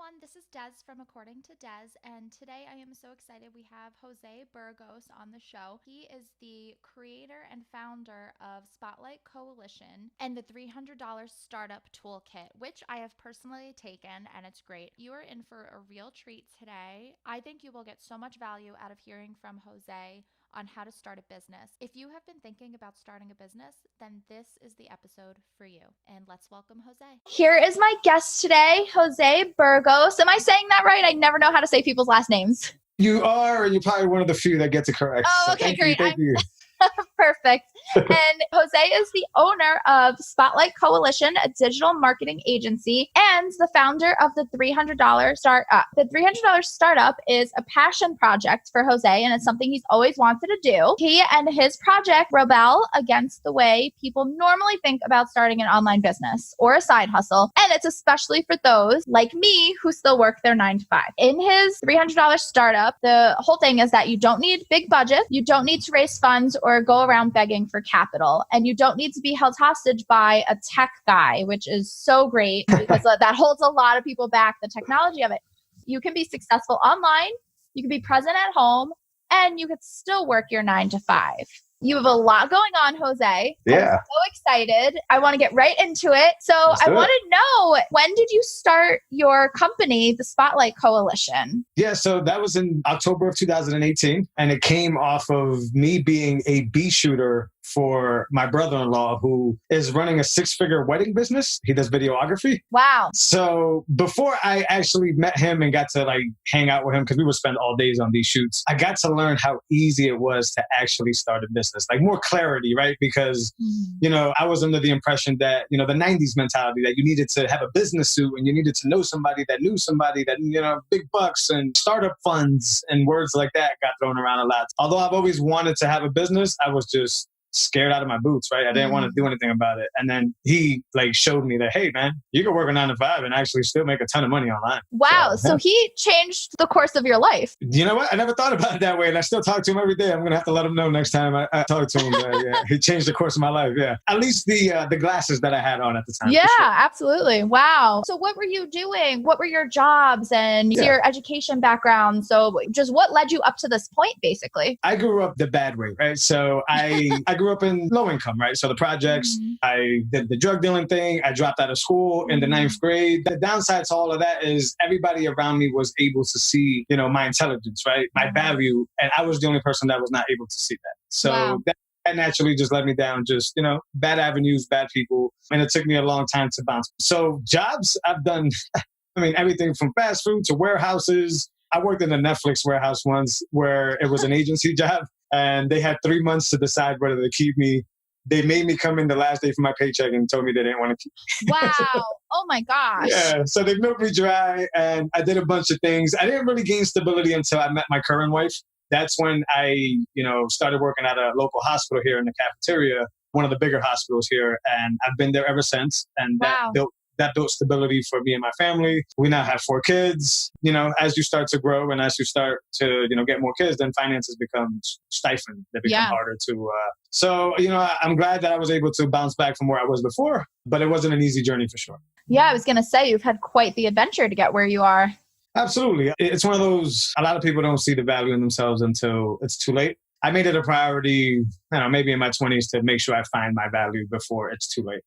everyone. This is Des from According to Des, and today I am so excited. We have Jose Burgos on the show. He is the creator and founder of Spotlight Coalition and the $300 Startup Toolkit, which I have personally taken, and it's great. You are in for a real treat today. I think you will get so much value out of hearing from Jose on how to start a business. If you have been thinking about starting a business, then this is the episode for you. And let's welcome Jose. Here is my guest today, Jose Burgos. Am I saying that right? I never know how to say people's last names. You are, and you're probably one of the few that gets it correct. Oh, okay, great. Thank you. Perfect. And Jose is the owner of Spotlight Coalition, a digital marketing agency, and the founder of the $300 Startup. The $300 Startup is a passion project for Jose, and it's something he's always wanted to do. He and his project rebel against the way people normally think about starting an online business or a side hustle, and it's especially for those like me who still work their 9 to 5. In his $300 Startup, the whole thing is that you don't need big budget, you don't need to raise funds or go around begging for capital, and you don't need to be held hostage by a tech guy, which is so great because that holds a lot of people back, the technology of it. You can be successful online, you can be present at home, and you could still work your 9 to 5. You have a lot going on, Jose. Yeah. I'm so excited. I want to get right into it. So I want to know, when did you start your company, the Spotlight Coalition? Yeah, so that was in October of 2018, and it came off of me being a bee shooter for my brother-in-law, who is running a 6-figure wedding business. He does videography. Wow. So before I actually met him and got to hang out with him, because we would spend all days on these shoots, I got to learn how easy it was to actually start a business, more clarity, right? Because, I was under the impression that, the 90s mentality that you needed to have a business suit and you needed to know somebody that knew somebody that, big bucks and startup funds and words like that got thrown around a lot. Although I've always wanted to have a business, I was just scared out of my boots, right? I didn't want to do anything about it. And then he showed me that, hey man, you can work a 9 to 5 and actually still make a ton of money online. Wow. So he changed the course of your life. You know what? I never thought about it that way. And I still talk to him every day. I'm going to have to let him know next time I talk to him. Yeah. He changed the course of my life. Yeah. At least the glasses that I had on at the time. Yeah, sure. Absolutely. Wow. So what were you doing? What were your jobs and your education background? So just what led you up to this point, basically? I grew up the bad way, right? So I grew up in low income, right? So the projects, I did the drug dealing thing. I dropped out of school in the 9th grade. The downside to all of that is everybody around me was able to see, my intelligence, right? My value. And I was the only person that was not able to see that. So that naturally just led me down just, bad avenues, bad people. And it took me a long time to bounce. So jobs I've done, everything from fast food to warehouses. I worked in a Netflix warehouse once where it was an agency job. And they had 3 months to decide whether to keep me. They made me come in the last day for my paycheck and told me they didn't want to keep me. Wow. Oh my gosh. Yeah. So they milked me dry and I did a bunch of things. I didn't really gain stability until I met my current wife. That's when I, started working at a local hospital here in the cafeteria, one of the bigger hospitals here. And I've been there ever since. And that built stability for me and my family. We now have 4 kids. As you start to grow and as you start to, get more kids, then finances become stifling. They become harder to. So, I'm glad that I was able to bounce back from where I was before, but it wasn't an easy journey for sure. Yeah, I was going to say, you've had quite the adventure to get where you are. Absolutely. It's one of those, a lot of people don't see the value in themselves until it's too late. I made it a priority, maybe in my 20s to make sure I find my value before it's too late.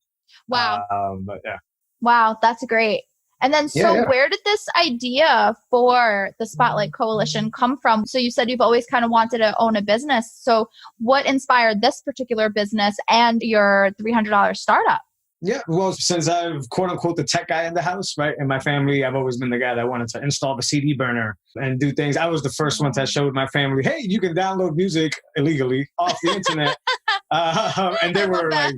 Wow. But yeah. Wow, that's great. And then, where did this idea for the Spotlight Coalition come from? So you said you've always kind of wanted to own a business. So what inspired this particular business and your $300 startup? Yeah, well, since I've quote unquote the tech guy in the house, right? In my family, I've always been the guy that wanted to install the CD burner and do things. I was the first one that showed my family, hey, you can download music illegally off the internet. And they were like,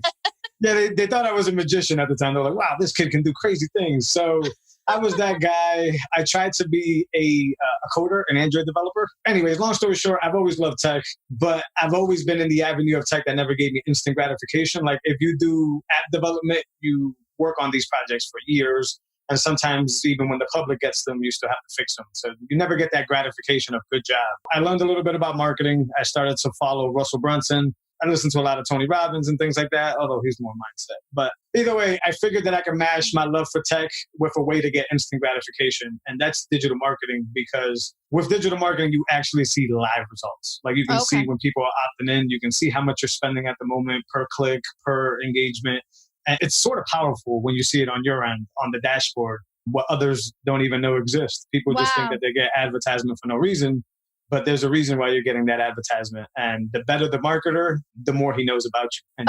they thought I was a magician at the time. They were like, wow, this kid can do crazy things. So I was that guy. I tried to be a coder, an Android developer. Anyways, long story short, I've always loved tech, but I've always been in the avenue of tech that never gave me instant gratification. Like if you do app development, you work on these projects for years. And sometimes even when the public gets them, you still have to fix them. So you never get that gratification of good job. I learned a little bit about marketing. I started to follow Russell Brunson. I listen to a lot of Tony Robbins and things like that, although he's more mindset. But either way, I figured that I could mash my love for tech with a way to get instant gratification. And that's digital marketing, because with digital marketing, you actually see live results. Like you can see when people are opting in, you can see how much you're spending at the moment per click, per engagement. And it's sort of powerful when you see it on your end, on the dashboard, what others don't even know exists. People just think that they get advertisement for no reason, but there's a reason why you're getting that advertisement. And the better the marketer, the more he knows about you. And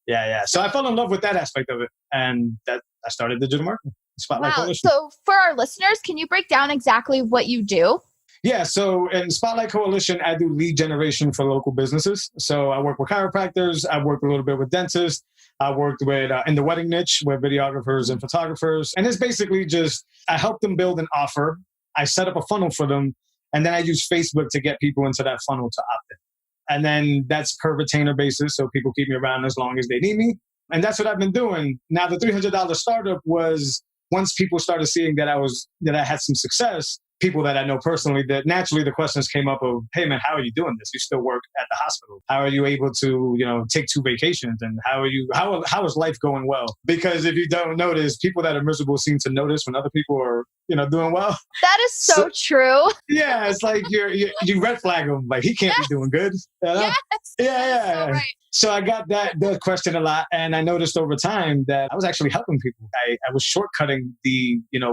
Yeah. So I fell in love with that aspect of it. And that I started digital marketing. Spotlight Coalition. So for our listeners, can you break down exactly what you do? Yeah, so in Spotlight Coalition, I do lead generation for local businesses. So I work with chiropractors. I work a little bit with dentists. I worked with in the wedding niche with videographers and photographers. And it's basically just, I help them build an offer. I set up a funnel for them. And then I use Facebook to get people into that funnel to opt in. And then that's per retainer basis. So people keep me around as long as they need me. And that's what I've been doing. Now, the $300 startup was, once people started seeing that I had some success, people that I know personally, that naturally the questions came up of, hey man, how are you doing this? You still work at the hospital. How are you able to, take 2 vacations? And how is life going well? Because if you don't notice, people that are miserable seem to notice when other people are, doing well. That is so true. Yeah. It's like you red flag them. Like, he can't be doing good. Yes. Yeah. So right. So I got that question a lot, and I noticed over time that I was actually helping people. I was shortcutting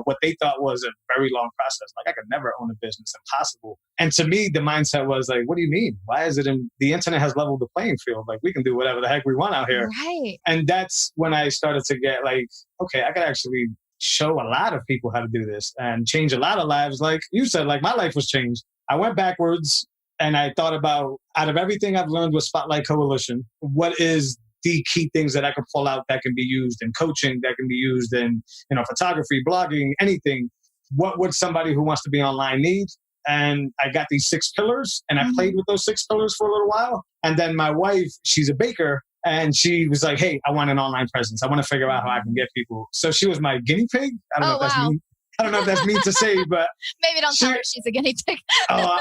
what they thought was a very long process. Like, I could never own a business, impossible. And to me, the mindset was like, what do you mean? Why is it the internet has leveled the playing field? Like, we can do whatever the heck we want out here. Right. And that's when I started to get like, okay, I could actually show a lot of people how to do this and change a lot of lives. Like you said, like my life was changed. I went backwards. And I thought about, out of everything I've learned with Spotlight Coalition, what is the key things that I could pull out that can be used in coaching, that can be used in, photography, blogging, anything? What would somebody who wants to be online need? And I got these 6 pillars, and I played with those 6 pillars for a little while. And then my wife, she's a baker, and she was like, hey, I want an online presence. I want to figure out how I can get people. So she was my guinea pig. I don't know if that's mean. I don't know if that's mean to say, but maybe don't tell her she's a guinea pig.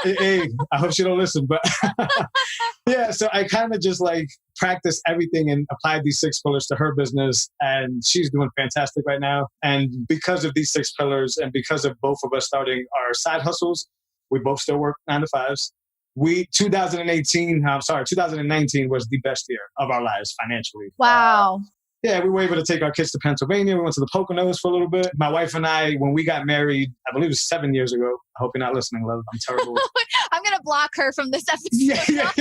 Hey, I hope she don't listen. But yeah, so I kind of just like practiced everything and applied these 6 pillars to her business, and she's doing fantastic right now. And because of these 6 pillars, and because of both of us starting our side hustles, we both still work 9 to 5s. 2019 was the best year of our lives financially. Wow. Yeah, we were able to take our kids to Pennsylvania. We went to the Poconos for a little bit. My wife and I, when we got married, I believe it was 7 years ago. I hope you're not listening, love. I'm terrible. I'm going to block her from this episode. Yeah.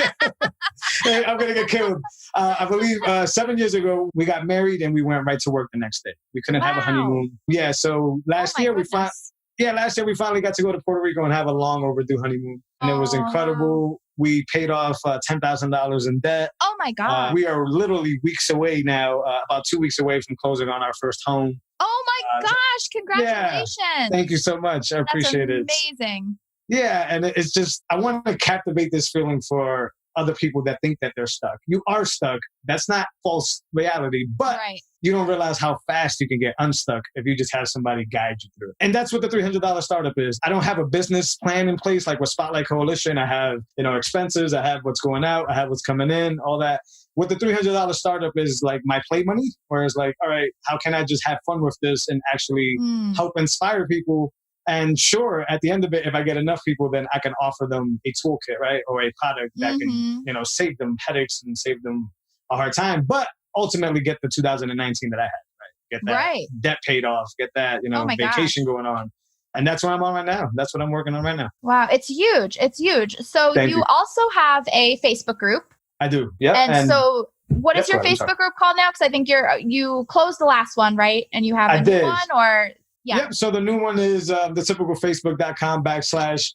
Hey, I'm going to get killed. I believe 7 years ago, we got married and we went right to work the next day. We couldn't have a honeymoon. Yeah, so last year we finally got to go to Puerto Rico and have a long overdue honeymoon. And it was incredible. We paid off $10,000 in debt. Oh my God. We are literally weeks away now, about 2 weeks away from closing on our first home. Oh my gosh. Congratulations. Yeah, thank you so much. I appreciate it. Amazing. Yeah. And it's just, I want to captivate this feeling for other people that think that they're stuck. You are stuck. That's not false reality, but you don't realize how fast you can get unstuck if you just have somebody guide you through it. And that's what the $300 startup is. I don't have a business plan in place like with Spotlight Coalition. I have, expenses. I have what's going out. I have what's coming in, all that. What the $300 startup is like my play money, whereas like, all right, how can I just have fun with this and actually help inspire people? And sure, at the end of it, if I get enough people, then I can offer them a toolkit, right? Or a product that can, save them headaches and save them a hard time. But ultimately get the 2019 that I had, right? Get that debt paid off, get that, vacation going on. And that's what I'm on right now. That's what I'm working on right now. Wow. It's huge. It's huge. So you also have a Facebook group. I do. Yeah. And so what is your Facebook group called now? Because I think you closed the last one, right? And you have a new one, or... Yeah. Yep. So the new one is the typical facebook.com/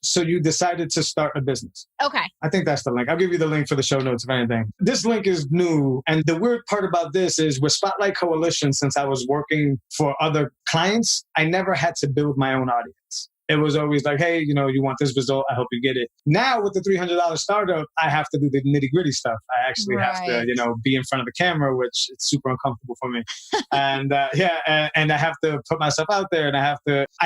so you decided to start a business. Okay. I think that's the link. I'll give you the link for the show notes if anything. This link is new. And the weird part about this is with Spotlight Coalition, since I was working for other clients, I never had to build my own audience. It was always like, hey, you want this result, I hope you get it. Now with the $300 startup, I have to do the nitty gritty stuff. I actually have to, be in front of the camera, which is super uncomfortable for me. And and I have to put myself out there, and I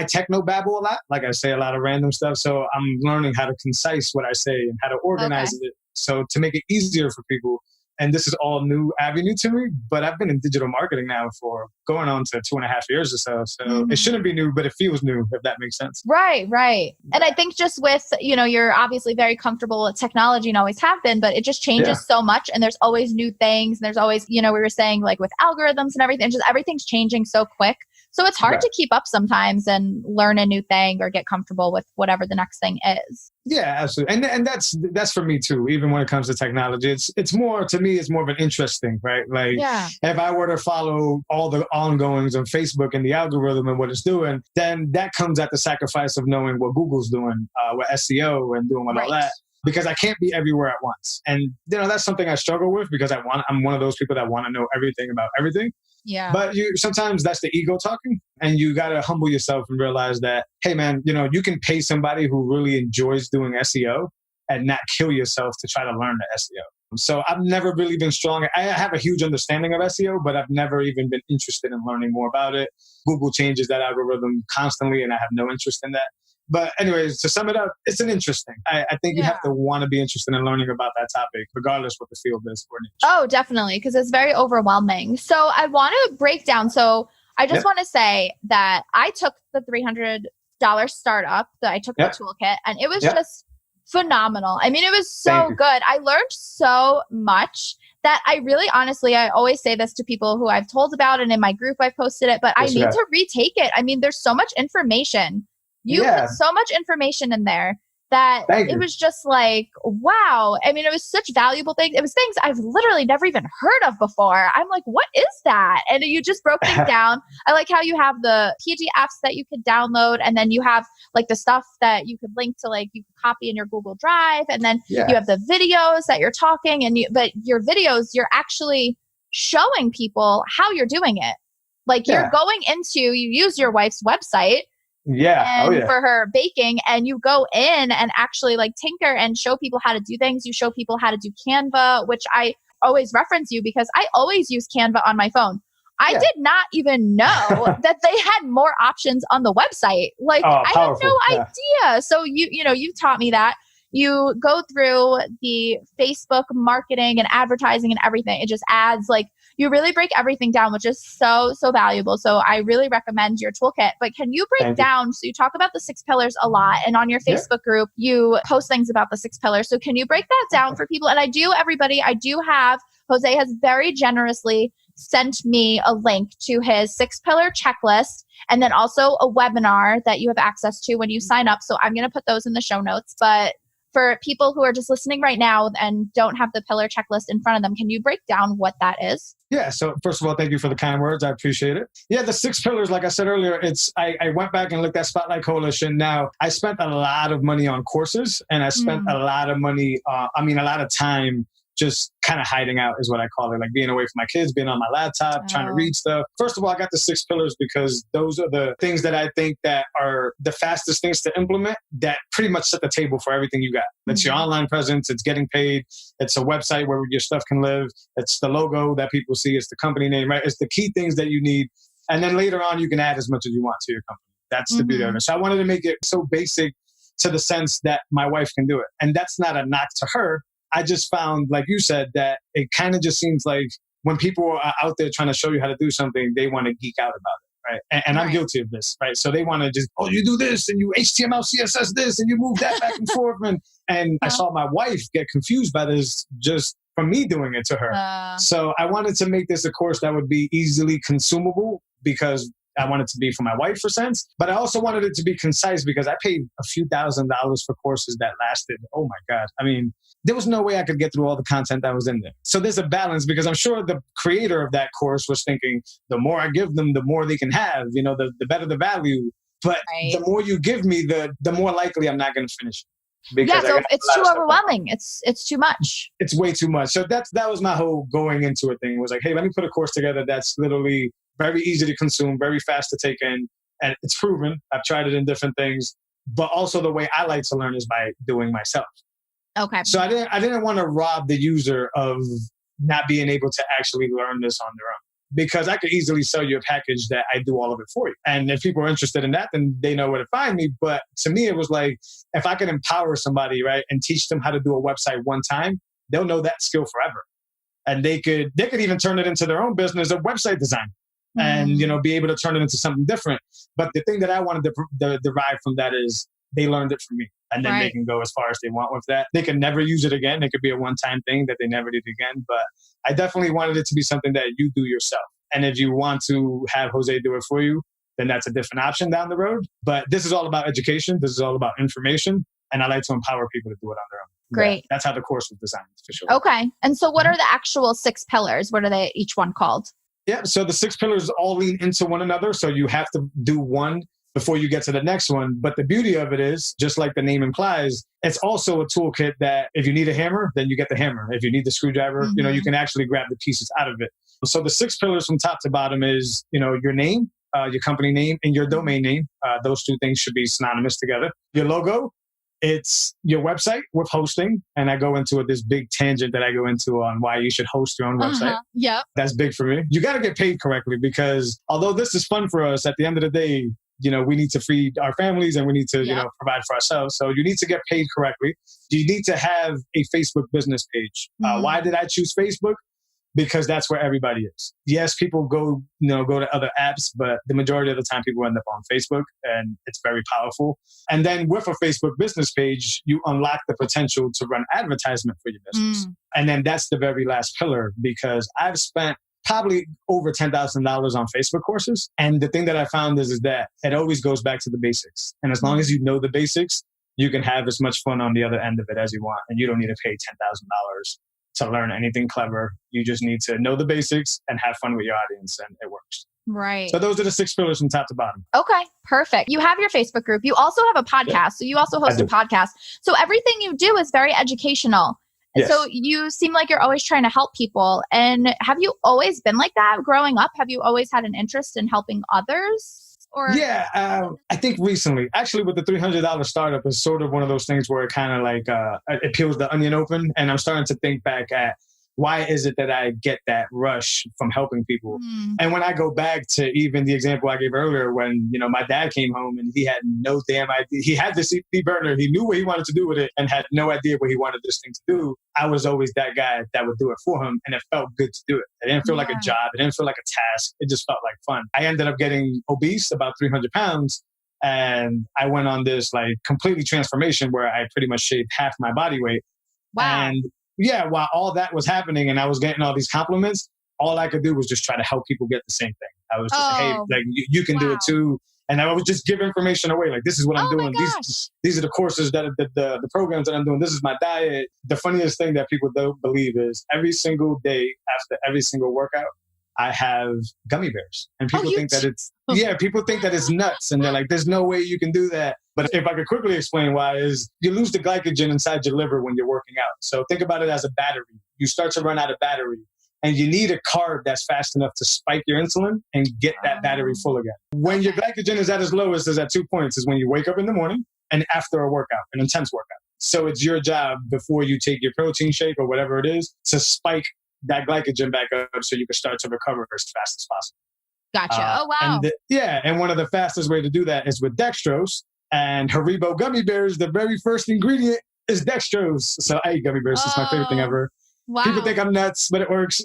techno babble a lot. Like I say a lot of random stuff. So I'm learning how to concise what I say and how to organize it. So to make it easier for people, and this is all new avenue to me, but I've been in digital marketing now for going on to 2.5 years or so. So it shouldn't be new, but it feels new, if that makes sense. Right, right. And I think just with, you're obviously very comfortable with technology and always have been, but it just changes so much. And there's always new things. And there's always, we were saying like with algorithms and everything, just everything's changing so quick. So it's hard to keep up sometimes and learn a new thing or get comfortable with whatever the next thing is. Yeah, absolutely. And that's for me too. Even when it comes to technology, it's more, to me, it's more of an interest thing, right? Like if I were to follow all the ongoings on Facebook and the algorithm and what it's doing, then that comes at the sacrifice of knowing what Google's doing with SEO and doing all that. Because I can't be everywhere at once. And, that's something I struggle with because I'm one of those people that want to know everything about everything. Yeah. But sometimes that's the ego talking, and you got to humble yourself and realize that, hey man, you can pay somebody who really enjoys doing SEO and not kill yourself to try to learn the SEO. So I've never really been strong. I have a huge understanding of SEO, but I've never even been interested in learning more about it. Google changes that algorithm constantly, and I have no interest in that. But anyways, to sum it up, it's an interesting. I think you have to want to be interested in learning about that topic, regardless what the field is for niche. Oh, definitely, because it's very overwhelming. So I want to break down. So I just want to say that I took the $300 startup, that I took the Toolkit, and it was just phenomenal. I mean, it was so good. I learned so much that I really, honestly, I always say this to people who I've told about, and in my group I've posted it, but I need to retake it. I mean, there's so much information. You put so much information in there that it was just like, wow. I mean, it was such valuable things. It was things I've literally never even heard of before. I'm like, what is that? And you just broke things down. I like how you have the PDFs that you could download, and then you have like the stuff that you could link to, like you could copy in your Google Drive, and then you have the videos that you're talking, but your videos, you're actually showing people how you're doing it. Like you're going into, you use your wife's website for her baking, and you go in and actually like tinker and show people how to do things. You show people how to do Canva, which I always reference you because I always use Canva on my phone. I did not even know that they had more options on the website. Like I had no idea. So you taught me that. You go through the Facebook marketing and advertising and everything. It just adds, like, you really break everything down, which is so, so valuable. So I really recommend your toolkit. But can you break down, so you talk about the 6 pillars a lot, and on your Facebook group, you post things about the 6 pillars. So can you break that down for people? And I do have, Jose has very generously sent me a link to his 6-pillar checklist, and then also a webinar that you have access to when you sign up. So I'm going to put those in the show notes. But for people who are just listening right now and don't have the pillar checklist in front of them, can you break down what that is? Yeah. So first of all, thank you for the kind words. I appreciate it. Yeah. The 6 pillars, like I said earlier, I went back and looked at Spotlight Coalition. Now, I spent a lot of money on courses, and I spent a lot of money, a lot of time just kind of hiding out is what I call it, like being away from my kids, being on my laptop, trying to read stuff. First of all, I got the 6 pillars because those are the things that I think that are the fastest things to implement that pretty much set the table for everything you got. It's your online presence, it's getting paid, it's a website where your stuff can live, it's the logo that people see, it's the company name, right? It's the key things that you need. And then later on, you can add as much as you want to your company. That's the beauty of it. So I wanted to make it so basic to the sense that my wife can do it. And that's not a knock to her. I just found, like you said, that it kind of just seems like when people are out there trying to show you how to do something, they want to geek out about it, right? And I'm guilty of this, right? So they want to just, you do this, and you HTML, CSS this, and you move that back and forth. And I saw my wife get confused by this just from me doing it to her. So I wanted to make this a course that would be easily consumable because I wanted to be for my wife for sense, but I also wanted it to be concise because I paid a few $1,000s for courses that lasted. Oh my God. I mean, there was no way I could get through all the content that was in there. So there's a balance because I'm sure the creator of that course was thinking, the more I give them, the more they can have, the better the value. But the more you give me, the more likely I'm not going to finish. So it's too overwhelming. It's too much. It's way too much. So that was my whole going into it thing. It was like, hey, let me put a course together that's literally very easy to consume, very fast to take in. And it's proven. I've tried it in different things. But also the way I like to learn is by doing myself. Okay. So I didn't want to rob the user of not being able to actually learn this on their own. because I could easily sell you a package that I do all of it for you. And if people are interested in that, then they know where to find me. But to me, it was like, if I can empower somebody, right, and teach them how to do a website one time, they'll know that skill forever. And they could even turn it into their own business of website design and, be able to turn it into something different. But the thing that I wanted to derive from that is they learned it from me. And then they can go as far as they want with that. They can never use it again. It could be a one-time thing that they never did again. But I definitely wanted it to be something that you do yourself. And if you want to have Jose do it for you, then that's a different option down the road. But this is all about education. This is all about information. And I like to empower people to do it on their own. Great. Yeah, that's how the course was designed, for sure. Okay. And so what are the actual 6 pillars? What are they each one called? Yeah. So the 6 pillars all lean into one another. So you have to do one before you get to the next one. But the beauty of it is, just like the name implies, it's also a toolkit that if you need a hammer, then you get the hammer. If you need the screwdriver, you can actually grab the pieces out of it. So the 6 pillars from top to bottom is, your name, your company name, and your domain name. Those 2 things should be synonymous together. Your logo, it's your website with hosting. And I go into this big tangent that I go into on why you should host your own website. Yep. That's big for me. You got to get paid correctly, because although this is fun for us, at the end of the day, we need to feed our families and we need to, provide for ourselves. So you need to get paid correctly. You need to have a Facebook business page. Why did I choose Facebook? Because that's where everybody is. Yes, people go to other apps, but the majority of the time people end up on Facebook, and it's very powerful. And then with a Facebook business page, you unlock the potential to run advertisement for your business. And then that's the very last pillar, because I've spent probably over $10,000 on Facebook courses. And the thing that I found is that it always goes back to the basics. And as long as you know the basics, you can have as much fun on the other end of it as you want. And you don't need to pay $10,000 to learn anything clever. You just need to know the basics and have fun with your audience, and it works. Right. So those are the 6 pillars from top to bottom. Okay, perfect. You have your Facebook group. You also have a podcast. Yeah. So you also host a podcast. So everything you do is very educational. Yes. So you seem like you're always trying to help people. And have you always been like that growing up? Have you always had an interest in helping others? Or I think recently, actually with the $300 startup, is sort of one of those things where it kind of like it peels the onion open. And I'm starting to think back at, why is it that I get that rush from helping people? And when I go back to even the example I gave earlier, when, my dad came home and he had no damn idea. He had the CD burner. He knew what he wanted to do with it and had no idea what he wanted this thing to do. I was always that guy that would do it for him. And it felt good to do it. It didn't feel like a job. It didn't feel like a task. It just felt like fun. I ended up getting obese, about 300 pounds. And I went on this like completely transformation where I pretty much shaved half my body weight. Wow. And while all that was happening and I was getting all these compliments, all I could do was just try to help people get the same thing. I was just hey, like you can do it too. And I would just give information away. Like, this is what I'm doing. These are the courses that the programs that I'm doing. This is my diet. The funniest thing that people don't believe is every single day after every single workout, I have gummy bears. And people think that people think that it's nuts. And they're like, there's no way you can do that. But if I could quickly explain why, is you lose the glycogen inside your liver when you're working out. So think about it as a battery. You start to run out of battery and you need a carb that's fast enough to spike your insulin and get that battery full again. When your glycogen is at its lowest, is at 2 points, is when you wake up in the morning and after a workout, an intense workout. So it's your job before you take your protein shake or whatever it is to spike that glycogen back up so you can start to recover as fast as possible. Gotcha. Oh, wow. And one of the fastest way to do that is with dextrose. And Haribo gummy bears, the very first ingredient is dextrose. So I eat gummy bears. It's my favorite thing ever. Wow. People think I'm nuts, but it works.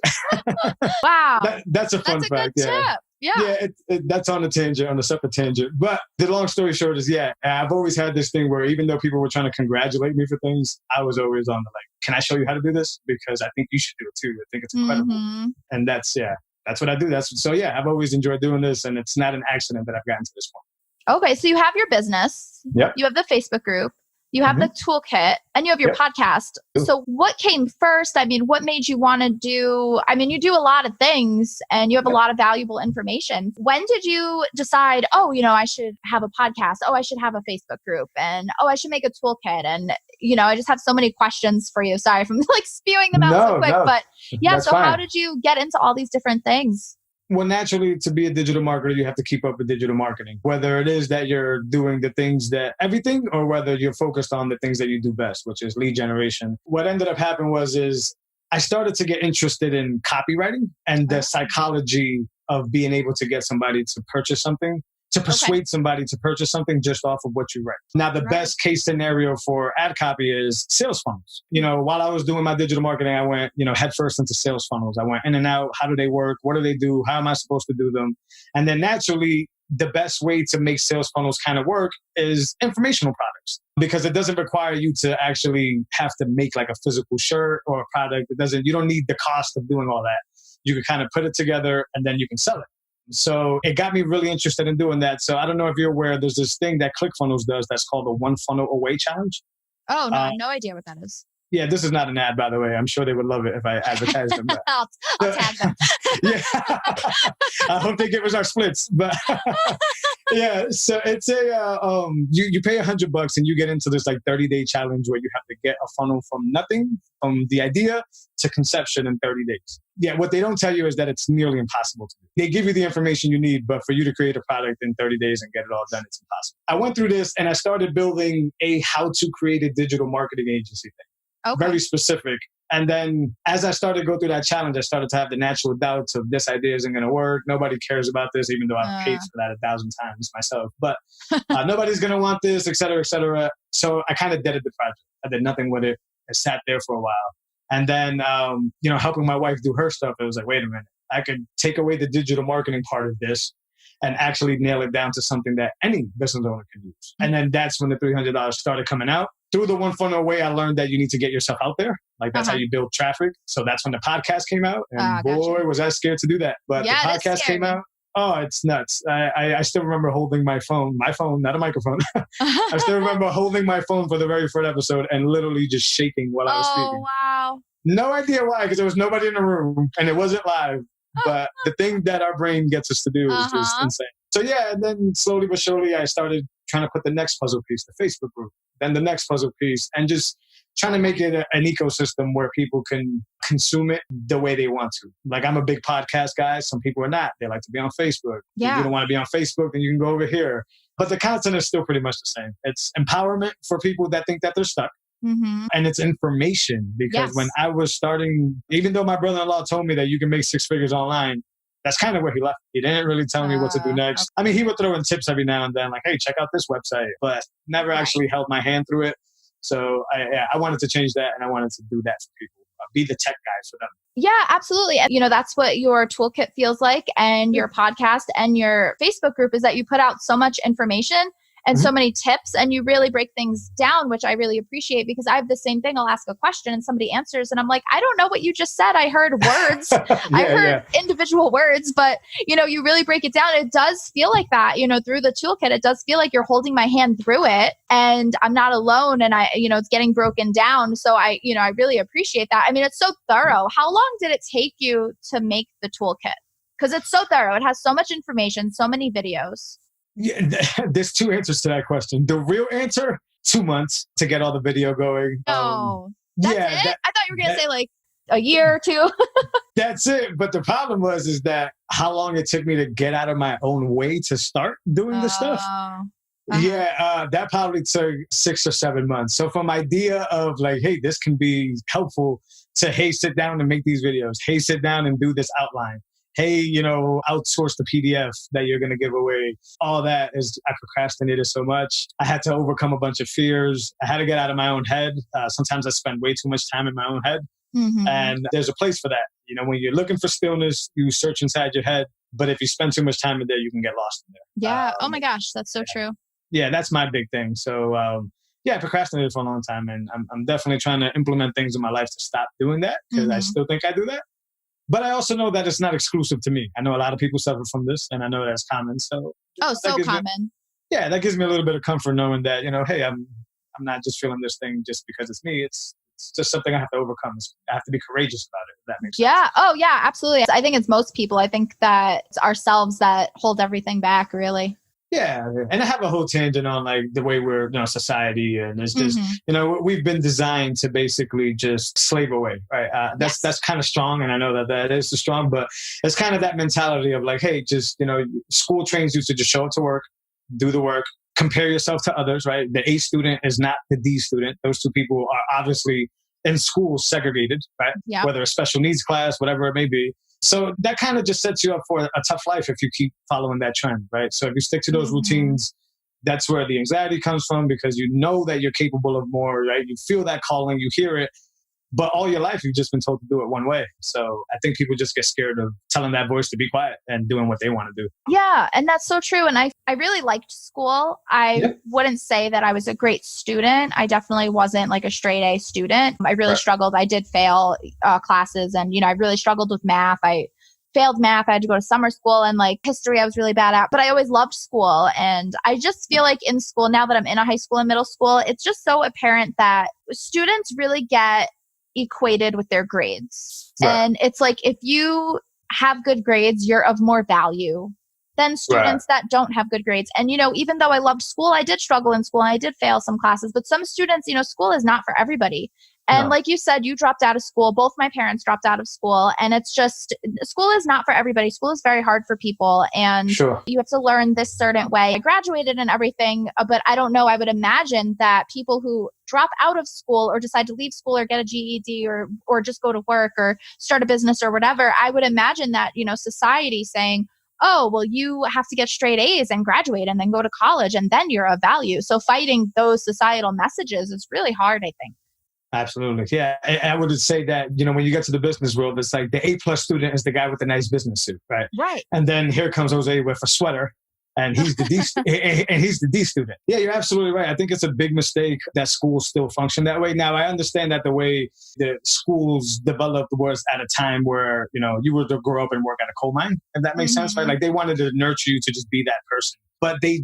Wow. That's a fun fact. Good tip. Yeah. That's on a separate tangent. But the long story short is, I've always had this thing where even though people were trying to congratulate me for things, I was always on the like, can I show you how to do this? Because I think you should do it too. I think it's incredible. And that's what I do. I've always enjoyed doing this, and it's not an accident that I've gotten to this point. Okay, so you have your business, you have the Facebook group, you have the toolkit, and you have your podcast. So what came first? I mean, what made you want to do, you do a lot of things and you have a lot of valuable information. When did you decide, I should have a podcast. I should have a Facebook group, and I should make a toolkit. And, I just have so many questions for you. Sorry for like spewing them out so quick, but so fine. How did you get into all these different things? Well, naturally, to be a digital marketer, you have to keep up with digital marketing, whether it is that you're doing the things everything, or whether you're focused on the things that you do best, which is lead generation. What ended up happening is I started to get interested in copywriting and the psychology of being able to get somebody to purchase something, to persuade somebody to purchase something just off of what you write. Now, the best case scenario for ad copy is sales funnels. While I was doing my digital marketing, I went, headfirst into sales funnels. I went in and out. How do they work? What do they do? How am I supposed to do them? And then naturally, the best way to make sales funnels kind of work is informational products, because it doesn't require you to actually have to make like a physical shirt or a product. You don't need the cost of doing all that. You can kind of put it together and then you can sell it. So it got me really interested in doing that. So I don't know if you're aware, there's this thing that ClickFunnels does that's called the One Funnel Away Challenge. Oh, no, no idea what that is. Yeah, this is not an ad, by the way. I'm sure they would love it if I advertised them. I'll tag them. Yeah, I hope they give us our splits. But yeah, so it's you pay $100 and you get into this like 30-day challenge where you have to get a funnel from nothing, from the idea to conception in 30 days. Yeah, what they don't tell you is that it's nearly impossible to do. They give you the information you need, but for you to create a product in 30 days and get it all done, it's impossible. I went through this and I started building a how to create a digital marketing agency thing. Very specific. And then as I started to go through that challenge, I started to have the natural doubts of this idea isn't going to work. Nobody cares about this, even though I've paid for that 1,000 times myself. But nobody's going to want this, et cetera, et cetera. So I kind of deaded the project. I did nothing with it. I sat there for a while. And then, helping my wife do her stuff, it was like, wait a minute, I could take away the digital marketing part of this and actually nail it down to something that any business owner can use. And then that's when the $300 started coming out. Through the One Funnel Away, I learned that you need to get yourself out there. Like that's how you build traffic. So that's when the podcast came out. And boy, was I scared to do that. But the podcast came out. Oh, it's nuts. I still remember holding my phone, not a microphone. I still remember holding my phone for the very first episode and literally just shaking while I was speaking. Oh, wow. No idea why, because there was nobody in the room and it wasn't live. But the thing that our brain gets us to do is just insane. So yeah, and then slowly but surely, I started trying to put the next puzzle piece, the Facebook group, then the next puzzle piece, and just trying to make it an ecosystem where people can consume it the way they want to. Like I'm a big podcast guy. Some people are not. They like to be on Facebook. Yeah. If you don't want to be on Facebook, then you can go over here. But the content is still pretty much the same. It's empowerment for people that think that they're stuck. Mm-hmm. And it's information, because when I was starting, even though my brother-in-law told me that you can make 6 figures online, that's kind of where he left. He didn't really tell me what to do next. Okay. I mean, he would throw in tips every now and then, like, hey, check out this website, but never actually held my hand through it. So I wanted to change that, and I wanted to do that for people, be the tech guy for them. Yeah, absolutely. And, that's what your toolkit feels like, and your podcast and your Facebook group is that you put out so much information and so many tips, and you really break things down, which I really appreciate, because I have the same thing. I'll ask a question and somebody answers and I'm like, I don't know what you just said. I heard words. I heard individual words, but you really break it down. It does feel like that, through the toolkit. It does feel like you're holding my hand through it and I'm not alone, and it's getting broken down. So I really appreciate that. I mean, it's so thorough. How long did it take you to make the toolkit? Because it's so thorough. It has so much information, so many videos. Yeah, there's 2 answers to that question. The real answer, 2 months to get all the video going. Oh, that's it? I thought you were going to say like a year or 2. That's it. But the problem is that how long it took me to get out of my own way to start doing the stuff. Yeah, that probably took 6 or 7 months. So from idea of like, hey, this can be helpful, to, hey, sit down and make these videos. Hey, sit down and do this outline. Hey, outsource the PDF that you're going to give away. All that is, I procrastinated so much. I had to overcome a bunch of fears. I had to get out of my own head. Sometimes I spend way too much time in my own head. And there's a place for that. When you're looking for stillness, you search inside your head. But if you spend too much time in there, you can get lost in there. Yeah. Oh my gosh. That's so true. Yeah, that's my big thing. So, I procrastinated for a long time. And I'm definitely trying to implement things in my life to stop doing that, because I still think I do that. But I also know that it's not exclusive to me. I know a lot of people suffer from this, and I know that's common. So so common. That gives me a little bit of comfort knowing that, hey, I'm not just feeling this thing just because it's me. It's just something I have to overcome. I have to be courageous about it, if that makes sense. Yeah. Oh, yeah, absolutely. I think it's most people. I think that it's ourselves that hold everything back, really. Yeah. And I have a whole tangent on like the way we're, society, and it's just, we've been designed to basically just slave away, right? That's kind of strong. And I know that is strong, but it's kind of that mentality of like, hey, just, school trains you to just show up to work, do the work, compare yourself to others, right? The A student is not the D student. Those two people are obviously in school segregated, right? Yep. Whether a special needs class, whatever it may be. So that kind of just sets you up for a tough life if you keep following that trend, right? So if you stick to those routines, that's where the anxiety comes from, because you know that you're capable of more, right? You feel that calling, you hear it, but all your life you've just been told to do it one way. So I think people just get scared of telling that voice to be quiet and doing what they want to do. Yeah, and that's so true. And I really liked school. I wouldn't say that I was a great student. I definitely wasn't like a straight A student. I really struggled. I did fail classes, and, I really struggled with math. I failed math. I had to go to summer school, and like history I was really bad at, but I always loved school. And I just feel like in school, now that I'm in a high school and middle school, it's just so apparent that students really get equated with their grades. And it's like, if you have good grades, you're of more value than students that don't have good grades. And, even though I loved school, I did struggle in school and I did fail some classes, but some students, school is not for everybody. And like you said, you dropped out of school. Both my parents dropped out of school. And it's just, school is not for everybody. School is very hard for people. And you have to learn this certain way. I graduated and everything, but I don't know. I would imagine that people who drop out of school or decide to leave school or get a GED or just go to work or start a business or whatever, I would imagine that, society saying, oh, well, you have to get straight A's and graduate and then go to college and then you're of value. So fighting those societal messages is really hard, I think. Absolutely. Yeah. I would say that, when you get to the business world, it's like the A+ student is the guy with the nice business suit, right? Right. And then here comes Jose with a sweater, and he's the D and he's the D student. Yeah, you're absolutely right. I think it's a big mistake that schools still function that way. Now, I understand that the way the schools developed was at a time where, you were to grow up and work at a coal mine, if that makes sense, right? Like they wanted to nurture you to just be that person. But they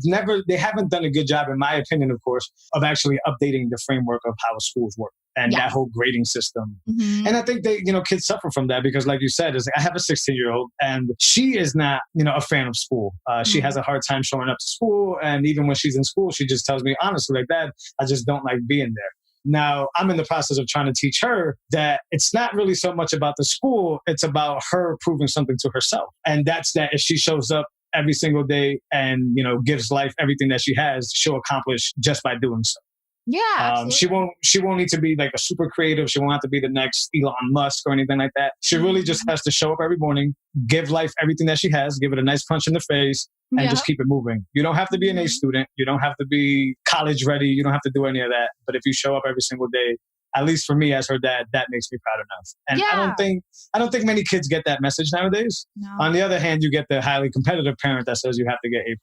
haven't done a good job, in my opinion, of course, of actually updating the framework of how schools work and that whole grading system. And I think they, kids suffer from that because, like you said, I have a 16-year-old and she is not, a fan of school. She has a hard time showing up to school. And even when she's in school, she just tells me, honestly, like, Dad, I just don't like being there. Now, I'm in the process of trying to teach her that it's not really so much about the school. It's about her proving something to herself. And that's that if she shows up every single day and, gives life everything that she has, she'll accomplish just by doing so. Yeah. She won't need to be like a super creative. She won't have to be the next Elon Musk or anything like that. She really just has to show up every morning, give life everything that she has, give it a nice punch in the face, and just keep it moving. You don't have to be an A student. You don't have to be college ready. You don't have to do any of that. But if you show up every single day, at least for me as her dad, that makes me proud enough. And I don't think many kids get that message nowadays. No. On the other hand, you get the highly competitive parent that says you have to get A+.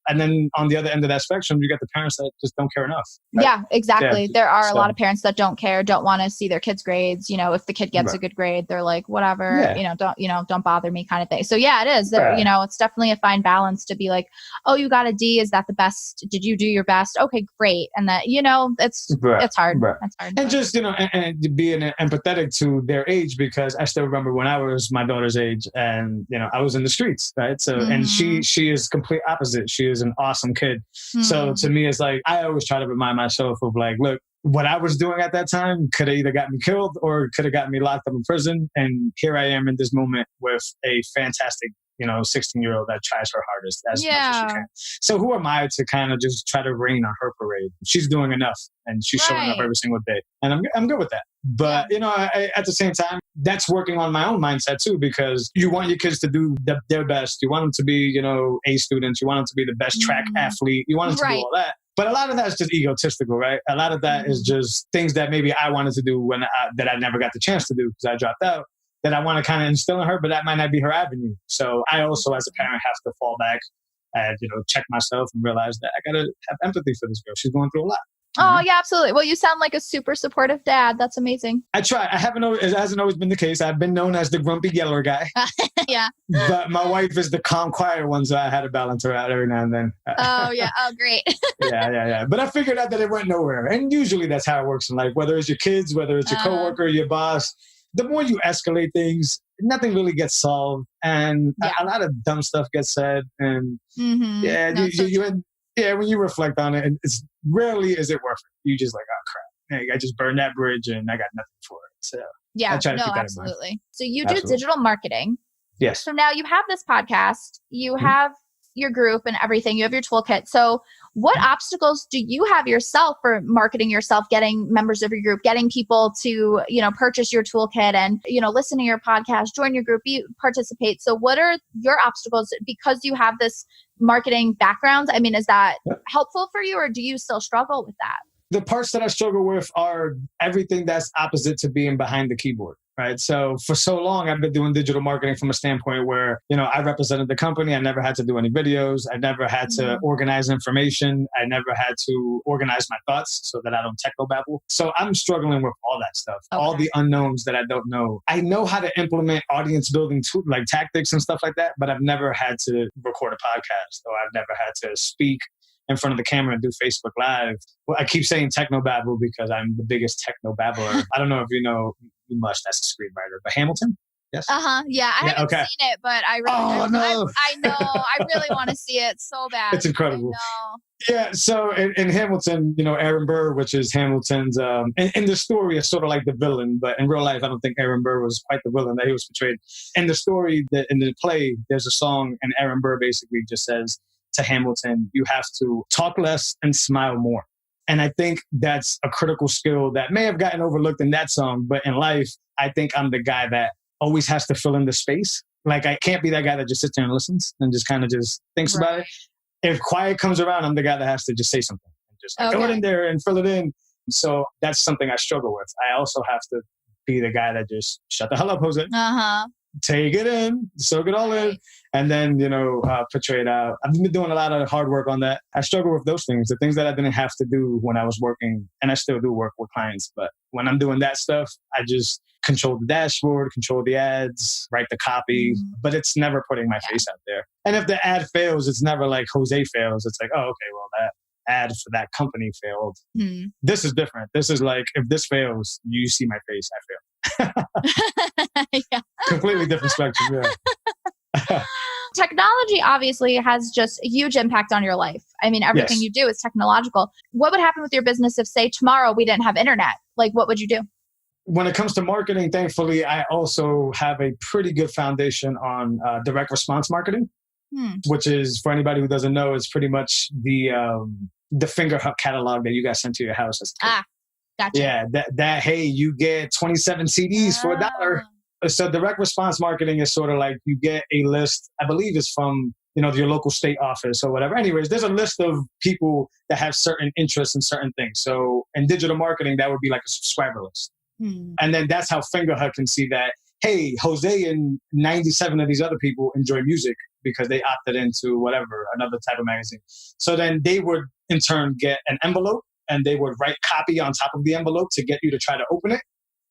And then on the other end of that spectrum, you get the parents that just don't care enough. Right? Yeah, exactly. Yeah. There are a lot of parents that don't care, don't want to see their kids' grades. If the kid gets a good grade, they're like, whatever, don't bother me kind of thing. So yeah, it is. It's definitely a fine balance to be like, oh, you got a D. Is that the best? Did you do your best? Okay, great. And that, it's hard. Right. It's hard. And just, and being empathetic to their age, because I still remember when I was my daughter's age and, I was in the streets, right? So, and she is complete opposite. She is an awesome kid. So to me, it's like, I always try to remind myself of like, look, what I was doing at that time could have either got me killed or could have got me locked up in prison. And here I am in this moment with a fantastic 16-year-old that tries her hardest as much as she can. So who am I to kind of just try to rain on her parade? She's doing enough and she's showing up every single day. And I'm good with that. But, at the same time, that's working on my own mindset too, because you want your kids to do their best. You want them to be, A students. You want them to be the best track athlete. You want them to do all that. But a lot of that is just egotistical, right? A lot of that is just things that maybe I wanted to do that I never got the chance to do because I dropped out, that I want to kind of instill in her, but that might not be her avenue. So I also, as a parent, have to fall back and, check myself and realize that I got to have empathy for this girl. She's going through a lot. Oh, yeah, absolutely. Well, you sound like a super supportive dad. That's amazing. I try. It hasn't always been the case. I've been known as the grumpy yeller guy. Yeah. But my wife is the calm, quiet one, so I had to balance her out every now and then. Oh, yeah. Oh, great. Yeah. But I figured out that it went nowhere. And usually that's how it works in life, whether it's your kids, whether it's your coworker, your boss. The more you escalate things, nothing really gets solved. And a lot of dumb stuff gets said. And when you reflect on it, and it's rarely is it worth it. You just like, oh crap, I just burned that bridge and I got nothing for it. So I try to keep that in mind. So you do digital marketing. Yes. So now you have this podcast, you have your group and everything, you have your toolkit. So What obstacles do you have yourself for marketing yourself, getting members of your group, getting people to, purchase your toolkit and, listen to your podcast, join your group, participate? So what are your obstacles because you have this marketing background? I mean, is that helpful for you, or do you still struggle with that? The parts that I struggle with are everything that's opposite to being behind the keyboard, right? So for so long, I've been doing digital marketing from a standpoint where, I represented the company. I never had to do any videos. I never had to organize information. I never had to organize my thoughts so that I don't technobabble. So I'm struggling with all that stuff, all the unknowns that I don't know. I know how to implement audience building like tactics and stuff like that, but I've never had to record a podcast, or I've never had to speak in front of the camera and do Facebook Live. Well, I keep saying technobabble because I'm the biggest technobabbler. I don't know if you know much. That's a screenwriter, but Hamilton. Yes. Yeah, I haven't seen it, but I really, no. I know. I really want to see it so bad. It's incredible. Yeah. So in Hamilton, Aaron Burr, which is Hamilton's, in the story, it's sort of like the villain, but in real life, I don't think Aaron Burr was quite the villain that he was portrayed. In the story, in the play, there's a song, and Aaron Burr basically just says to Hamilton, you have to talk less and smile more. And I think that's a critical skill that may have gotten overlooked in that song, but in life, I think I'm the guy that always has to fill in the space. Like, I can't be that guy that just sits there and listens and just kind of just thinks about it. If quiet comes around, I'm the guy that has to just say something and just go in there and fill it in. So that's something I struggle with. I also have to be the guy that just shut the hell up, Jose. Take it in, soak it all in, and then, portray it out. I've been doing a lot of hard work on that. I struggle with those things, the things that I didn't have to do when I was working, and I still do work with clients. But when I'm doing that stuff, I just control the dashboard, control the ads, write the copy, but it's never putting my face out there. And if the ad fails, it's never like Jose fails. It's like, oh, okay, well, that ad for that company failed. This is different. This is like, if this fails, you see my face, I fail. Completely different spectrum. Technology obviously has just a huge impact on your life. I mean, everything you do is technological. What would happen with your business if, say, tomorrow we didn't have internet? Like, what would you do? When it comes to marketing, thankfully, I also have a pretty good foundation on direct response marketing, which is, for anybody who doesn't know, is pretty much the Fingerhut catalog that you got sent to your house as a kid. Gotcha. Yeah, that hey, you get 27 CDs for $1. So direct response marketing is sort of like you get a list, I believe it's from, your local state office or whatever. Anyways, there's a list of people that have certain interests in certain things. So in digital marketing, that would be like a subscriber list. And then that's how Fingerhut can see that, hey, Jose and 97 of these other people enjoy music because they opted into whatever, another type of magazine. So then they would in turn get an envelope, and they would write copy on top of the envelope to get you to try to open it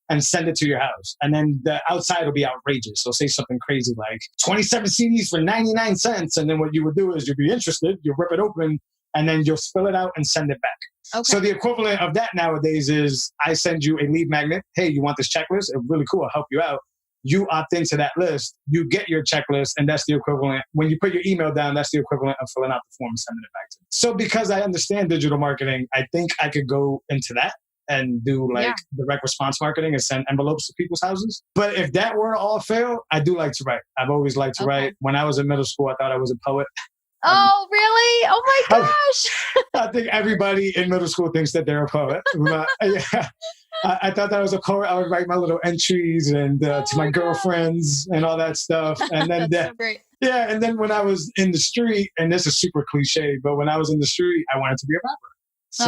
and send it to your house. And then the outside will be outrageous. So say something crazy like 27 CDs for 99 cents. And then what you would do is you'd be interested, you rip it open, and then you'll spill it out and send it back. So the equivalent of that nowadays is I send you a lead magnet. Hey, you want this checklist? It's really cool. I'll help you out. You opt into that list, you get your checklist, and that's the equivalent. When you put your email down, that's the equivalent of filling out the form and sending it back to you. So because I understand digital marketing, I think I could go into that and do direct response marketing and send envelopes to people's houses. But if that were to all fail, I do like to write. I've always liked to write. When I was in middle school, I thought I was a poet. Oh, really? Oh my gosh. I think everybody in middle school thinks that they're a poet. I thought that I was a poet. I would write my little entries and to my girlfriends and all that stuff. And then That's so great. Yeah. And then when I was in the street, and this is super cliche, but when I was in the street, I wanted to be a rapper. So,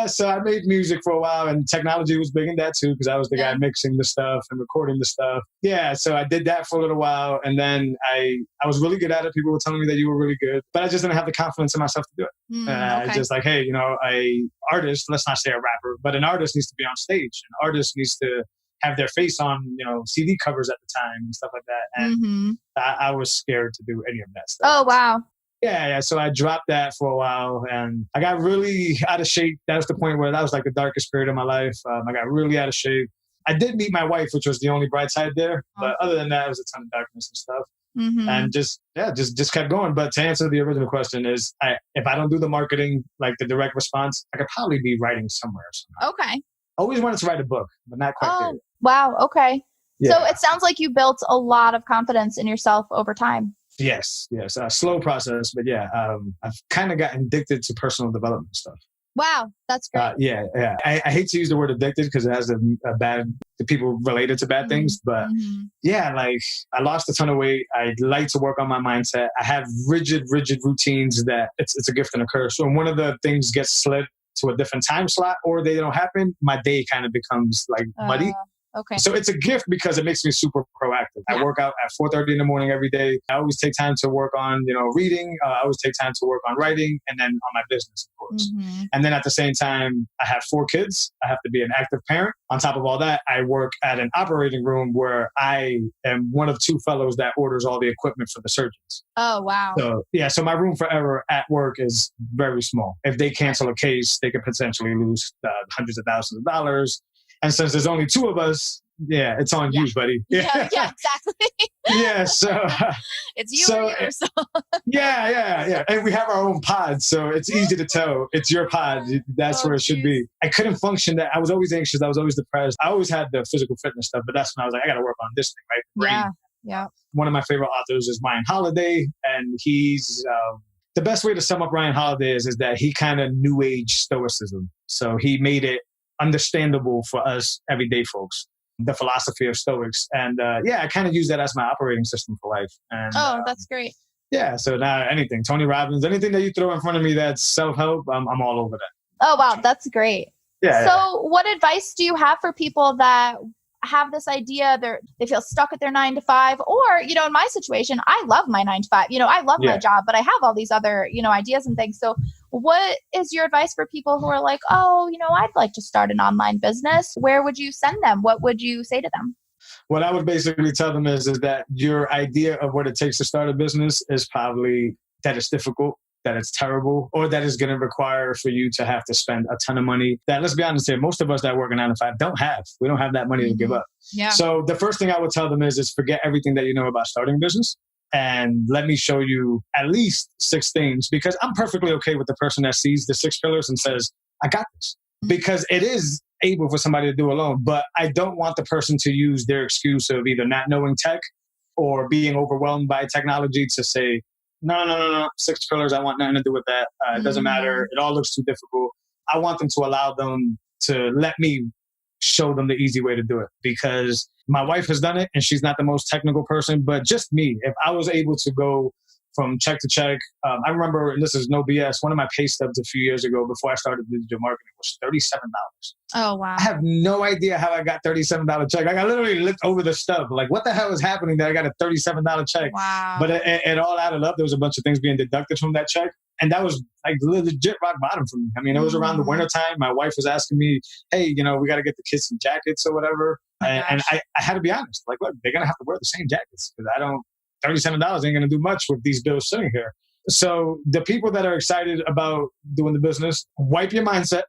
so I made music for a while, and technology was big in that too, because I was the guy mixing the stuff and recording the stuff. Yeah, so I did that for a little while, and then I was really good at it. People were telling me that you were really good, but I just didn't have the confidence in myself to do it. Just like, hey, a artist, let's not say a rapper, but an artist needs to be on stage. An artist needs to have their face on, CD covers at the time and stuff like that. And I was scared to do any of that stuff. Oh, wow. Yeah. So I dropped that for a while, and I got really out of shape. That was the point where that was like the darkest period of my life. I got really out of shape. I did meet my wife, which was the only bright side there. But other than that, it was a ton of darkness and stuff. And just kept going. But to answer the original question is, if I don't do the marketing, like the direct response, I could probably be writing somewhere. Somehow. Okay. Always wanted to write a book, but not quite there. Wow. Okay. Yeah. So it sounds like you built a lot of confidence in yourself over time. Yes. A slow process, but yeah, I've kind of gotten addicted to personal development stuff. Wow, that's great. Yeah. I hate to use the word addicted because it has a bad, the people related to bad things. But yeah, like I lost a ton of weight. I like to work on my mindset. I have rigid routines that it's a gift and a curse. So when one of the things gets slid to a different time slot or they don't happen, my day kind of becomes like muddy. Okay. So it's a gift because it makes me super proactive. Yeah. I work out at 4:30 in the morning every day. I always take time to work on, reading. I always take time to work on writing and then on my business, of course. And then at the same time, I have 4 kids. I have to be an active parent. On top of all that, I work at an operating room where I am one of 2 fellows that orders all the equipment for the surgeons. Oh, wow. So my room forever at work is very small. If they cancel a case, they could potentially lose hundreds of thousands of dollars. And since there's only 2 of us, it's on you, buddy. Yeah, exactly. Yeah, so it's you or you. So. Yeah. And we have our own pod, so it's easy to tell it's your pod. That's where it should be. I couldn't function that. I was always anxious. I was always depressed. I always had the physical fitness stuff, but that's when I was like, I got to work on this thing, right? Yeah. One of my favorite authors is Ryan Holiday, and he's the best way to sum up Ryan Holiday is that he kind of new age stoicism. So he made it understandable for us everyday folks, the philosophy of Stoics. And I kind of use that as my operating system for life. And that's great. Yeah, so now anything, Tony Robbins, anything that you throw in front of me that's self-help, I'm all over that. Oh, wow, that's great. Yeah. So what advice do you have for people that have this idea, they feel stuck at their 9 to 5, or, in my situation, I love my 9 to 5, I love my job, but I have all these other, ideas and things. So what is your advice for people who are like, oh, I'd like to start an online business? Where would you send them? What would you say to them? What I would basically tell them is that your idea of what it takes to start a business is probably that it's difficult, that it's terrible, or that it's going to require for you to have to spend a ton of money that, let's be honest here, most of us that work a 9 to 5 don't have. We don't have that money to give up. Yeah. So the first thing I would tell them is forget everything that you know about starting a business and let me show you at least 6 things, because I'm perfectly okay with the person that sees the 6 pillars and says, I got this, because it is able for somebody to do alone. But I don't want the person to use their excuse of either not knowing tech or being overwhelmed by technology to say, no, 6 pillars, I want nothing to do with that. It doesn't matter. It all looks too difficult. I want them to allow them to let me show them the easy way to do it, because my wife has done it and she's not the most technical person, but just me. If I was able to go from check to check, I remember, and this is no BS, one of my pay stubs a few years ago before I started digital marketing was $37. Oh, wow. I have no idea how I got $37 check. Like, I literally looked over the stub. Like, what the hell is happening that I got a $37 check? Wow. But it all added up. There was a bunch of things being deducted from that check. And that was like legit rock bottom for me. I mean, it was around the winter time. My wife was asking me, hey, we got to get the kids some jackets or whatever. And I had to be honest. Like, look, they're going to have to wear the same jackets because $37 ain't going to do much with these bills sitting here. So the people that are excited about doing the business, wipe your mindset,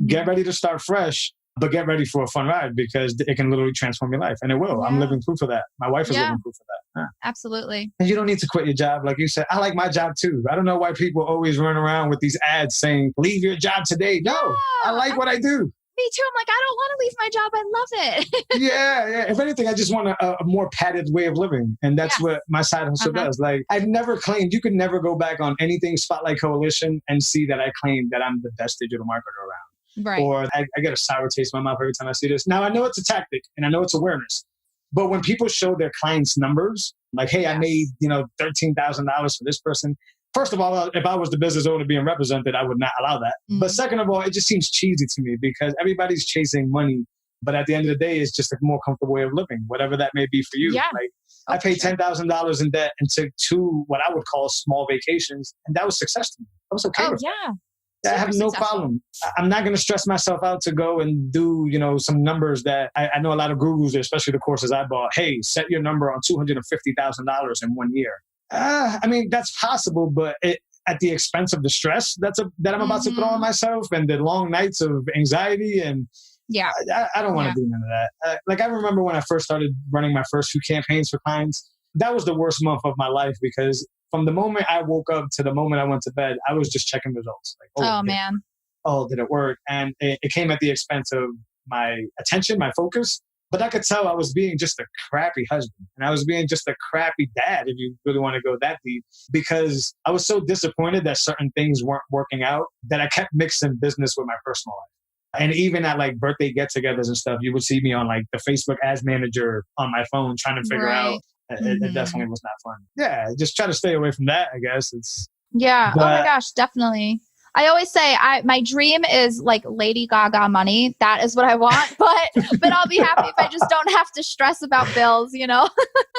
get ready to start fresh, but get ready for a fun ride, because it can literally transform your life. And it will. Yeah. I'm living proof of that. My wife is living proof of that. Yeah. Absolutely. And you don't need to quit your job. Like you said, I like my job too. I don't know why people always run around with these ads saying, leave your job today. No, I like what I do. Me too. I'm like, I don't want to leave my job. I love it. Yeah. If anything, I just want a more padded way of living. And that's what my side hustle does. Like, I've never claimed, you could never go back on anything Spotlight Coalition and see that I claimed that I'm the best digital marketer around. Right. Or I get a sour taste in my mouth every time I see this. Now, I know it's a tactic and I know it's awareness. But when people show their clients' numbers, like, hey, I made, $13,000 for this person. First of all, if I was the business owner being represented, I would not allow that. But second of all, it just seems cheesy to me, because everybody's chasing money. But at the end of the day, it's just a more comfortable way of living, whatever that may be for you. Yeah. Like, I paid $10,000 in debt and took 2 what I would call small vacations. And that was success to me. I was okay with that. I have no problem. I'm not going to stress myself out to go and do, some numbers that I know a lot of gurus, especially the courses I bought. Hey, set your number on $250,000 in 1 year. I mean, that's possible, but at the expense of the stress that I'm about to throw on myself and the long nights of anxiety. And I don't want to do none of that. Like, I remember when I first started running my first few campaigns for clients, that was the worst month of my life, because from the moment I woke up to the moment I went to bed, I was just checking results. Like, did it work? And it came at the expense of my attention, my focus, But I could tell I was being just a crappy husband, and I was being just a crappy dad, if you really want to go that deep, because I was so disappointed that certain things weren't working out that I kept mixing business with my personal life. And even at like birthday get-togethers and stuff, you would see me on like the Facebook ads manager on my phone trying to figure out. It definitely was not fun. Yeah, just try to stay away from that, I guess. Oh my gosh, definitely. I always say my dream is like Lady Gaga money. That is what I want, but I'll be happy if I just don't have to stress about bills, you know?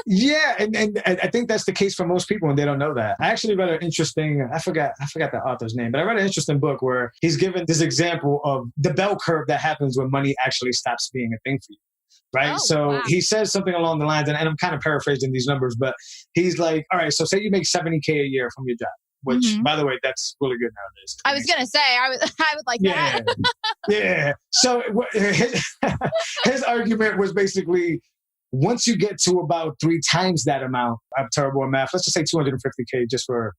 Yeah, and I think that's the case for most people, and they don't know that. I actually read an interesting, I forgot the author's name, but I read an interesting book where he's given this example of the bell curve that happens when money actually stops being a thing for you. Right. He says something along the lines, and I'm kind of paraphrasing these numbers, but he's like, all right, so say you make $70K a year from your job, which by the way, that's really good nowadays. I was going to say, I would like that. Yeah. So his argument was basically, once you get to about 3 times that amount, I'm terrible at math, let's just say 250K just for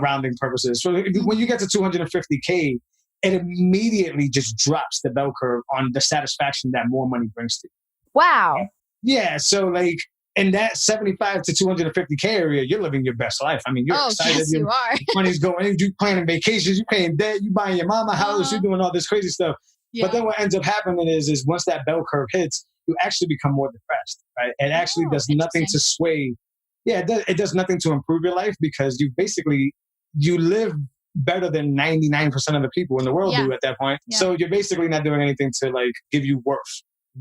rounding purposes. So when you get to 250K, it immediately just drops the bell curve on the satisfaction that more money brings to you. Wow. Yeah. So like in that 75 to 250K area, you're living your best life. I mean, you're excited. Yes, you are. Money's going, you're planning vacations, you're paying debt, you're buying your mama house, you're doing all this crazy stuff. Yeah. But then what ends up happening is once that bell curve hits, you actually become more depressed, right? It actually does nothing to sway. Yeah, it does nothing to improve your life, because you live better than 99% of the people in the world do at that point. Yeah. So you're basically not doing anything to like give you worth,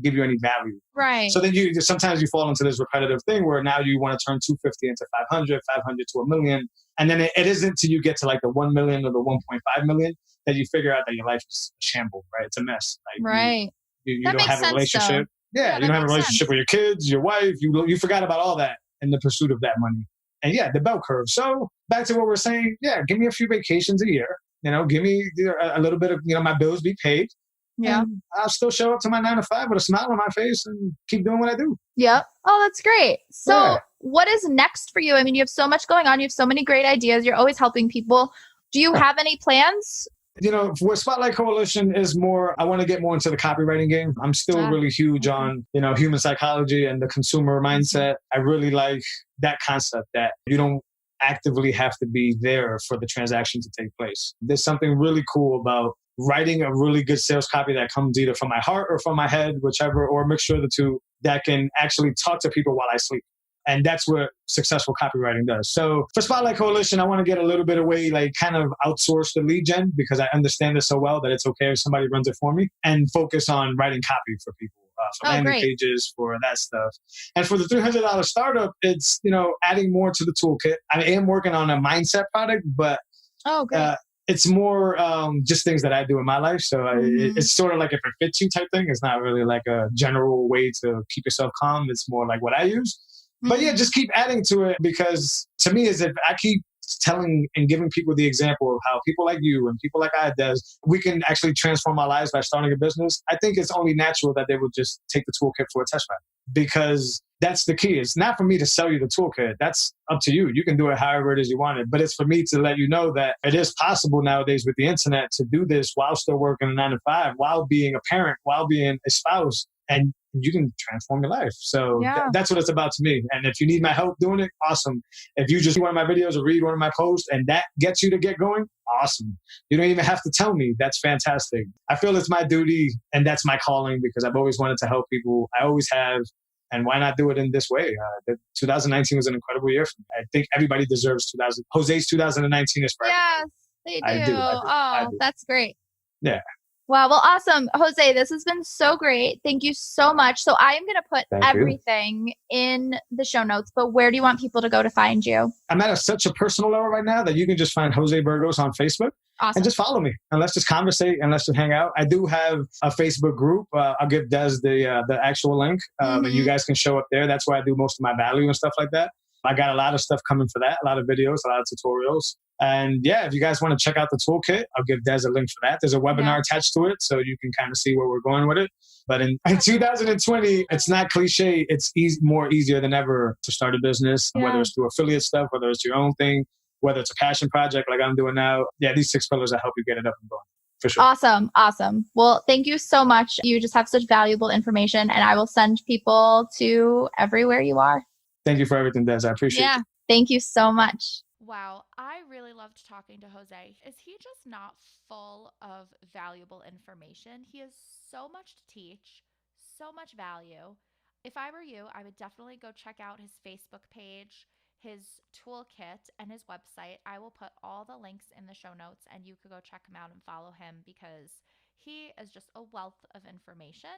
give you any value. Right. So then sometimes you fall into this repetitive thing where now you want to turn 250 into 500 to a million. And then it isn't till you get to like the 1 million or the 1.5 million that you figure out that your life is a shamble, right? It's a mess. Like right. You don't have a relationship. Yeah, you don't have a relationship with your kids, your wife. You forgot about all that in the pursuit of that money. And yeah, the bell curve. So back to what we're saying. Yeah, give me a few vacations a year. You know, give me a little bit of, my bills be paid. Yeah. And I'll still show up to my 9 to 5 with a smile on my face and keep doing what I do. Yep. Oh, that's great. So what is next for you? I mean, you have so much going on. You have so many great ideas. You're always helping people. Do you have any plans? Where Spotlight Coalition is more, I want to get more into the copywriting game. I'm still really huge on, human psychology and the consumer mindset. I really like that concept that you don't actively have to be there for the transaction to take place. There's something really cool about writing a really good sales copy that comes either from my heart or from my head, whichever, or a mixture of the two, that can actually talk to people while I sleep. And that's what successful copywriting does. So for Spotlight Coalition, I want to get a little bit away, like kind of outsource the lead gen, because I understand it so well that it's okay if somebody runs it for me, and focus on writing copy for people, for landing pages, for that stuff. And for the $300 startup, it's, adding more to the toolkit. I am working on a mindset product, but it's more just things that I do in my life. So it's sort of like if it fits you type thing. It's not really like a general way to keep yourself calm. It's more like what I use. But yeah, just keep adding to it, because to me, is if I keep telling and giving people the example of how people like you and people like I does, we can actually transform our lives by starting a business. I think it's only natural that they would just take the toolkit for a test ride, because that's the key. It's not for me to sell you the toolkit. That's up to you. You can do it however it is you want it. But it's for me to let you know that it is possible nowadays with the internet to do this while still working a 9 to 5, while being a parent, while being a spouse, and you can transform your life. So that's what it's about to me. And if you need my help doing it, awesome. If you just see one of my videos or read one of my posts and that gets you to get going, awesome. You don't even have to tell me. That's fantastic. I feel it's my duty and that's my calling, because I've always wanted to help people. I always have. And why not do it in this way? 2019 was an incredible year for me. I think everybody deserves Jose's 2019 is for everybody. Yes, they do. I do. That's great. Yeah. Wow. Well, awesome. Jose, this has been so great. Thank you so much. So I am going to put everything in the show notes, but where do you want people to go to find you? I'm at such a personal level right now that you can just find Jose Burgos on Facebook. Awesome. And just follow me and let's just conversate and let's just hang out. I do have a Facebook group. I'll give Des the actual link, and you guys can show up there. That's where I do most of my value and stuff like that. I got a lot of stuff coming for that, a lot of videos, a lot of tutorials. And yeah, if you guys want to check out the toolkit, I'll give Des a link for that. There's a webinar attached to it, so you can kind of see where we're going with it. But in 2020, it's not cliche. It's more easier than ever to start a business, whether it's through affiliate stuff, whether it's your own thing, whether it's a passion project like I'm doing now. Yeah, these 6 pillars will help you get it up and going. For sure. Awesome. Awesome. Well, thank you so much. You just have such valuable information, and I will send people to everywhere you are. Thank you for everything, Des. I appreciate you. Yeah. Thank you so much. Wow, I really loved talking to Jose. Is he just not full of valuable information? He has so much to teach, so much value. If I were you, I would definitely go check out his Facebook page, his toolkit, and his website. I will put all the links in the show notes, and you could go check him out and follow him because he is just a wealth of information.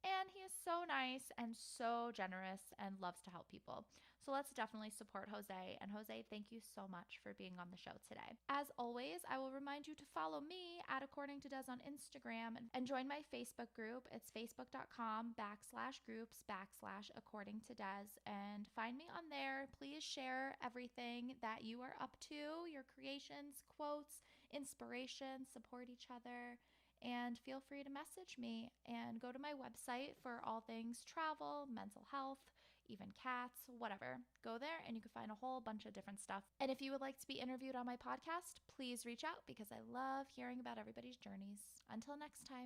And he is so nice and so generous and loves to help people. So let's definitely support Jose. And Jose, thank you so much for being on the show today. As always, I will remind you to follow me at According to Des on Instagram and join my Facebook group. It's facebook.com/groups/According to Des. And find me on there. Please share everything that you are up to, your creations, quotes, inspiration, support each other. And feel free to message me and go to my website for all things travel, mental health, even cats, whatever. Go there and you can find a whole bunch of different stuff. And if you would like to be interviewed on my podcast, please reach out because I love hearing about everybody's journeys. Until next time.